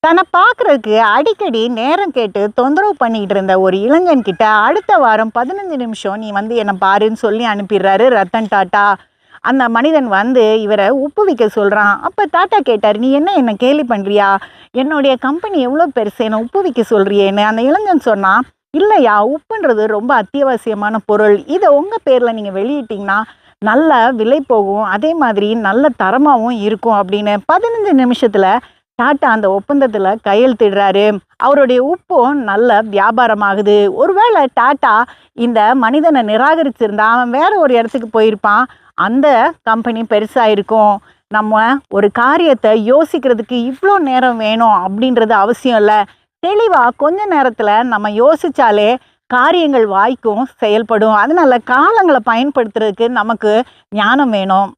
தன்னை பார்க்கறதுக்கு அடிக்கடி நேரம் கேட்டு தொந்தரவு பண்ணிக்கிட்டு இருந்த ஒரு இளைஞன் கிட்ட அடுத்த வாரம் 15 நிமிஷம் நீ வந்து என்னை பாருன்னு சொல்லி அனுப்பிடுறாரு ரத்தன் டாட்டா. அந்த மனிதன் வந்து இவரை உப்பு விற்க சொல்கிறான். அப்போ டாட்டா கேட்டார், நீ என்ன கேலி பண்ணுறியா? என்னுடைய கம்பெனி எவ்வளோ பெருசு, என்னை உப்பு விற்க சொல்கிறியேன்னு. அந்த இளைஞன் சொன்னான், இல்லையா, உப்புன்றது ரொம்ப அத்தியாவசியமான பொருள். இதை உங்கள் பேரில் நீங்கள் வெளியிட்டிங்கன்னா நல்ல விலை போகும், அதே மாதிரி நல்ல தரமாகவும் இருக்கும் அப்படின்னு 15 நிமிஷத்தில் டாட்டா அந்த ஒப்பந்தத்தில் கையெழுத்திடுறாரு. அவருடைய உப்பும் நல்ல வியாபாரமாகுது. ஒருவேளை டாட்டா இந்த மனிதனை நிராகரிச்சிருந்தா அவன் வேற ஒரு இடத்துக்கு போயிருப்பான், அந்த கம்பெனி பெருசாக இருக்கும். நம்ம ஒரு காரியத்தை யோசிக்கிறதுக்கு இவ்வளோ நேரம் வேணும் அப்படின்றது அவசியம் இல்லை. தெளிவாக கொஞ்ச நேரத்தில் நம்ம யோசித்தாலே காரியங்கள் வாய்க்கும் செயல்படும். அதனால காலங்களை பயன்படுத்துறதுக்கு நமக்கு ஞானம் வேணும்.